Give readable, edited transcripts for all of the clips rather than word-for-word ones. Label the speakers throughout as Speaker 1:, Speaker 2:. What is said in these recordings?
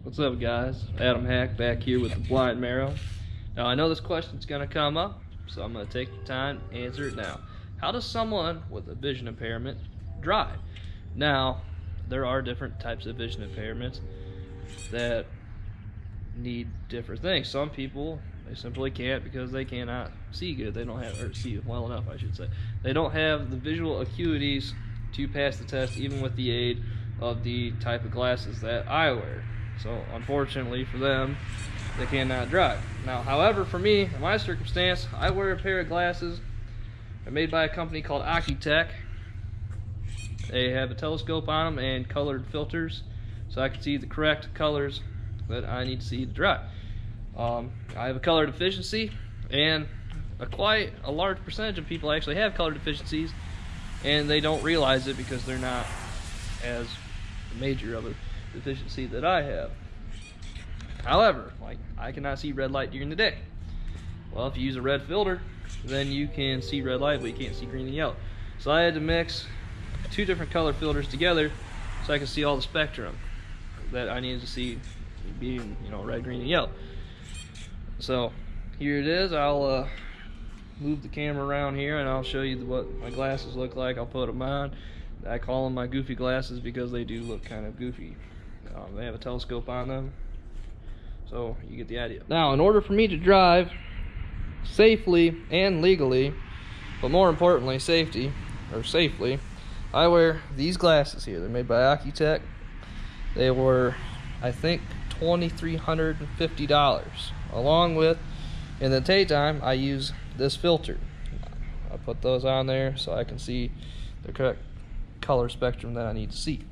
Speaker 1: What's up, guys? Adam Hack back here with the Blind Marrow. Now, I know this question's going to come up, so I'm going to take the time to answer it now. How does someone with a vision impairment drive? Now, there are different types of vision impairments that need different things. Some people, they simply can't because they cannot see good. They don't have, or see well enough, I should say. They don't have the visual acuities to pass the test, even with the aid of the type of glasses that I wear. So unfortunately for them, they cannot drive. Now, however, for me, in my circumstance, I wear a pair of glasses. They're made by a company called Ocutech. They have a telescope on them and colored filters, so I can see the correct colors that I need to see to drive. I have a color deficiency, and quite a large percentage of people actually have color deficiencies, and they don't realize it because they're not as major of a deficiency that I have. However, like, I cannot see red light during the day. Well, if you use a red filter, then you can see red light, but you can't see green and yellow. So I had to mix two different color filters together so I could see all the spectrum that I needed to see, being, you know, red, green, and yellow. So here it is. I'll move the camera around here and I'll show you what my glasses look like. I'll put them on. I call them my goofy glasses because they do look kind of goofy. They have a telescope on them, so you get the idea. Now, in order for me to drive safely and legally, but more importantly safely, I wear these glasses here. They're made by Ocutech. They were, I think, $2,350. Along with, in the daytime, I use this filter. I put those on there so I can see the correct color spectrum that I need to see,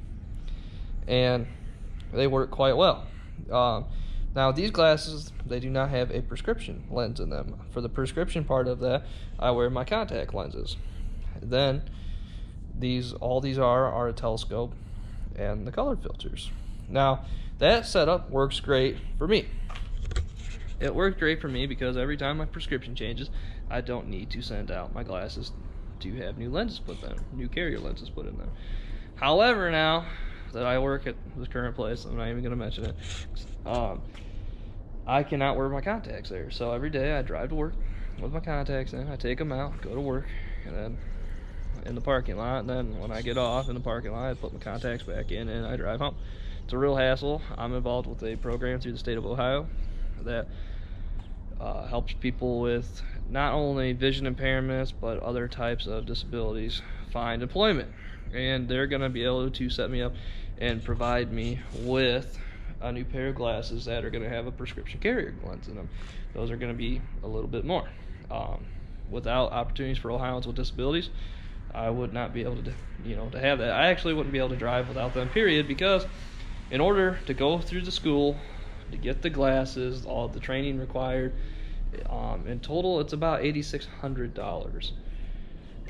Speaker 1: and they work quite well. Now, these glasses, they do not have a prescription lens in them. For the prescription part of that, I wear my contact lenses. Then all these are a telescope and the color filters. Now, that setup works great for me. It worked great for me because every time my prescription changes, I don't need to send out my glasses to have new lenses put in, new carrier lenses put in them. However, now that I work at the current place, I'm not even going to mention it, I cannot wear my contacts there. So every day I drive to work with my contacts in, I take them out, go to work, and then in the parking lot, and then when I get off in the parking lot, I put my contacts back in and I drive home. It's a real hassle. I'm involved with a program through the state of Ohio that helps people with not only vision impairments but other types of disabilities find employment, and they're going to be able to set me up and provide me with a new pair of glasses that are going to have a prescription carrier lens in them. Those are going to be a little bit more. Without opportunities for Ohioans with disabilities, I would not be able to, to have that. I actually wouldn't be able to drive without them, period, because in order to go through the school to get the glasses, all the training required, in total it's about $8,600.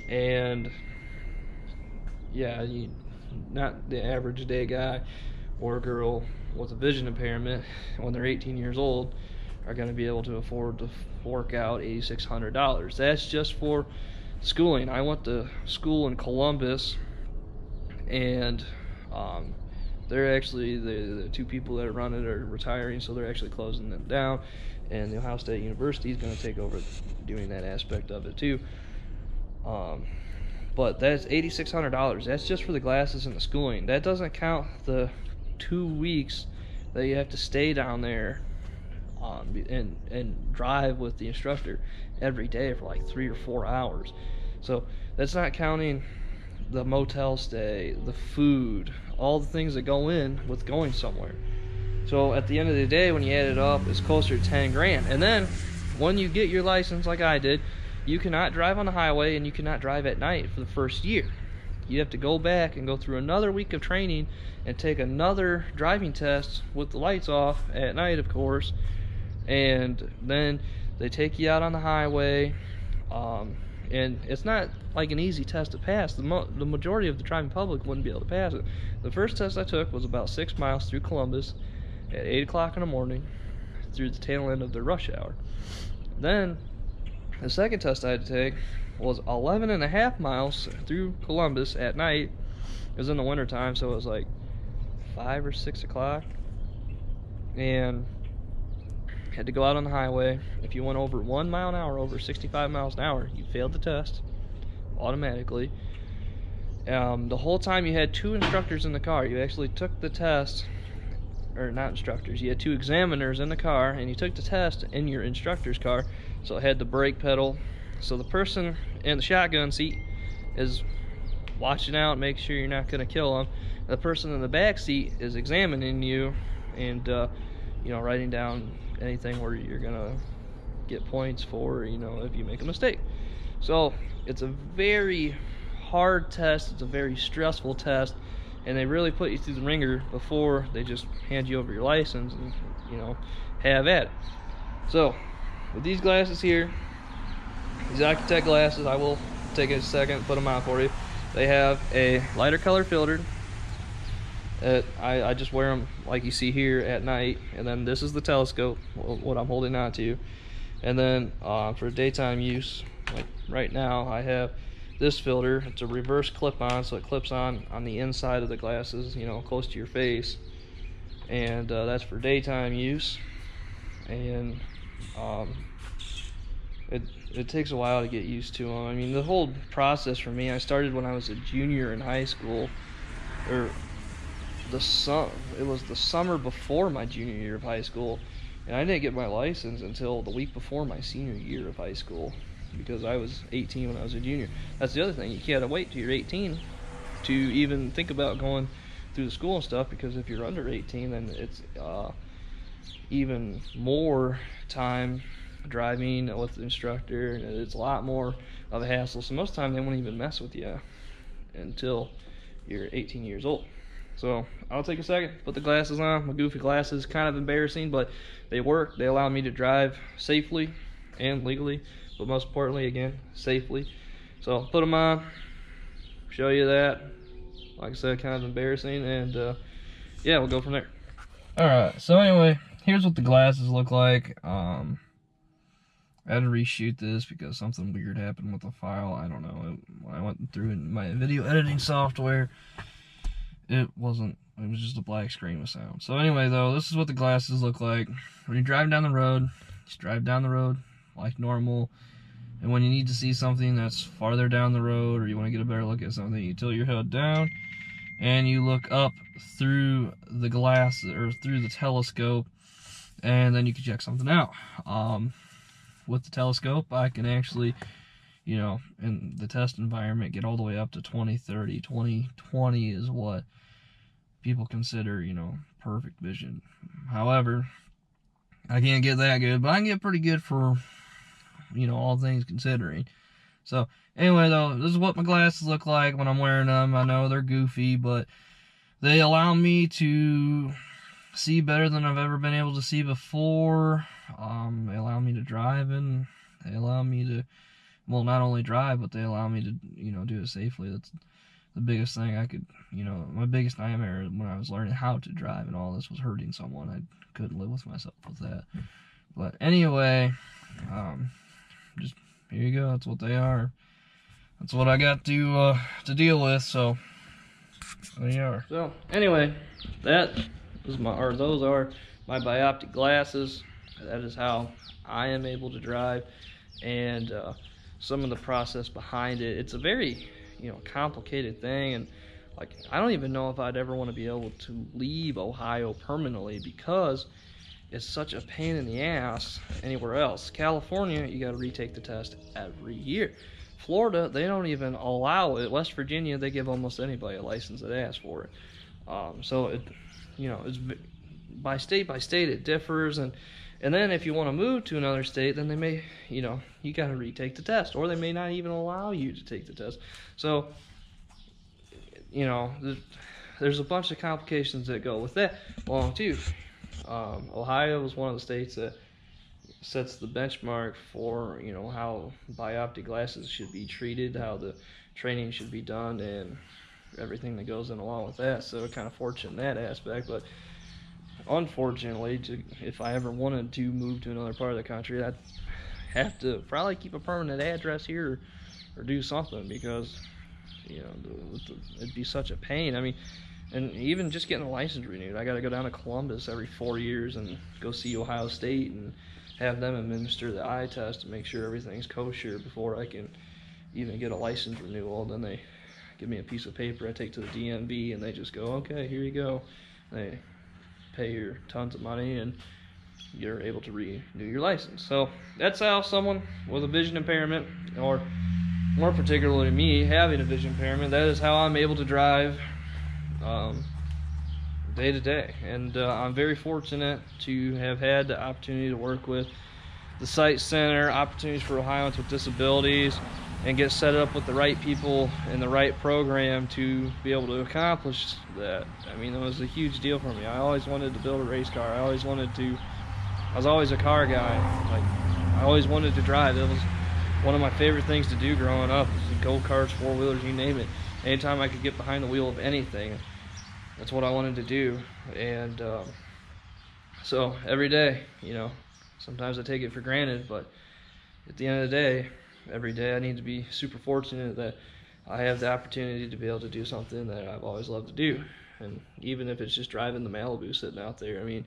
Speaker 1: And yeah, not the average day guy or girl with a vision impairment when they're 18 years old are going to be able to afford to fork out $8,600. That's just for schooling. I went to school in Columbus, and they're actually, the two people that run it are retiring, so they're actually closing them down, and the Ohio State University is going to take over doing that aspect of it too. But that's $8,600. That's just for the glasses and the schooling. That doesn't count the 2 weeks that you have to stay down there and drive with the instructor every day for like 3 or 4 hours. So that's not counting the motel stay, the food, all the things that go in with going somewhere. So at the end of the day, when you add it up, it's closer to 10 grand. And then when you get your license, like I did, you cannot drive on the highway and you cannot drive at night for the first year. You have to go back and go through another week of training and take another driving test with the lights off at night, of course. And then they take you out on the highway, and it's not like an easy test to pass. The majority of the driving public wouldn't be able to pass it. The first test I took was about 6 miles through Columbus at 8 o'clock in the morning through the tail end of the rush hour. Then the second test I had to take was 11.5 miles through Columbus at night. It was in the winter time, so it was like 5 or 6 o'clock. and had to go out on the highway. If you went over 1 mile an hour, over 65 miles an hour, you failed the test automatically. The whole time you had 2 instructors in the car. You actually took the test, or not instructors, you had 2 examiners in the car, and you took the test in your instructor's car. So it had the brake pedal. So the person in the shotgun seat is watching out, make sure you're not going to kill them. The person in the back seat is examining you and writing down anything where you're going to get points for, if you make a mistake. So it's a very hard test, it's a very stressful test, and they really put you through the ringer before they just hand you over your license and have at it. So with these glasses here, these Architect glasses, I will take a second and put them on for you. They have a lighter color filter. I just wear them like you see here at night, and then this is the telescope, what I'm holding on to. And then for daytime use, like right now, I have this filter. It's a reverse clip-on, so it clips on the inside of the glasses, close to your face, and that's for daytime use. And it takes a while to get used to them. I mean, the whole process for me, I started when I was a junior in high school, or it was the summer before my junior year of high school, and I didn't get my license until the week before my senior year of high school, because I was 18 when I was a junior. That's the other thing, you can't wait till you're 18 to even think about going through the school and stuff, because if you're under 18, then it's even more time driving with the instructor, and it's a lot more of a hassle. So most of the time they won't even mess with you until you're 18 years old. So I'll take a second, put the glasses on. My goofy glasses, kind of embarrassing, but they work. They allow me to drive safely and legally, but most importantly, again, safely. So I'll put them on, show you that. Like I said, kind of embarrassing, and yeah, we'll go from there. Alright, so anyway, here's what the glasses look like. I had to reshoot this because something weird happened with the file. I don't know. When I went through in my video editing software, it was just a black screen with sound. So anyway, though, this is what the glasses look like. When you're driving down the road, just drive down the road like normal. And when you need to see something that's farther down the road, or you want to get a better look at something, you tilt your head down and you look up through the glass, or through the telescope, and then you can check something out. With the telescope, I can actually, in the test environment, get all the way up to 20/30. 20/20 is what people consider, perfect vision. However, I can't get that good, but I can get pretty good for, all things considering. So anyway, though, this is what my glasses look like when I'm wearing them. I know they're goofy, but they allow me to see better than I've ever been able to see before. They allow me to drive, and they allow me to, well, not only drive, but they allow me to, do it safely. That's the biggest thing I could, my biggest nightmare when I was learning how to drive and all this was hurting someone. I couldn't live with myself with that. But anyway, just here you go. That's what they are. That's what I got to deal with. So there you are. So anyway, those are my bioptic glasses. That is how I am able to drive, and some of the process behind it. It's a very complicated thing, and like, I don't even know if I'd ever want to be able to leave Ohio permanently, because it's such a pain in the ass anywhere else. California, you got to retake the test every year. Florida, they don't even allow it. West Virginia, they give almost anybody a license that asks for it. So it, it's by state it differs, and then if you want to move to another state, then they may, you got to retake the test, or they may not even allow you to take the test. So, there's a bunch of complications that go with that along too. Ohio is one of the states that sets the benchmark for, how bioptic glasses should be treated, how the training should be done, and everything that goes in along with that. So kind of fortunate in that aspect, but unfortunately, if I ever wanted to move to another part of the country, I'd have to probably keep a permanent address here, or do something, because it'd be such a pain. I mean, And even just getting a license renewed, I got to go down to Columbus every 4 years and go see Ohio State and have them administer the eye test to make sure everything's kosher before I can even get a license renewal. Then they give me a piece of paper I take to the DMV, and they just go, okay, here you go. They pay your tons of money, and you're able to renew your license. So that's how someone with a vision impairment, or more particularly me having a vision impairment, that is how I'm able to drive day to day. And I'm very fortunate to have had the opportunity to work with the Sight Center, Opportunities for Ohioans with Disabilities, and get set up with the right people and the right program to be able to accomplish that. I mean, it was a huge deal for me. I always wanted to build a race car. I was always a car guy. Like, I always wanted to drive. It was one of my favorite things to do growing up. Go-karts, four-wheelers, you name it. Anytime I could get behind the wheel of anything, that's what I wanted to do. And so every day, you know, sometimes I take it for granted, but at the end of the day, every day I need to be super fortunate that I have the opportunity to be able to do something that I've always loved to do. And even if it's just driving the Malibu sitting out there, I mean,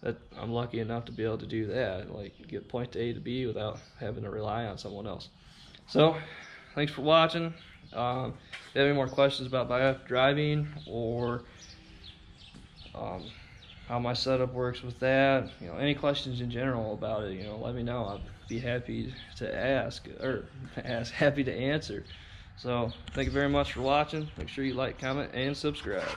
Speaker 1: that I'm lucky enough to be able to do that, like get point A to B without having to rely on someone else. So thanks for watching. If you have any more questions about biopic driving, or how my setup works with that, you know, any questions in general about it, you know, let me know. I'd be happy to happy to answer. So thank you very much for watching. Make sure you like, comment, and subscribe.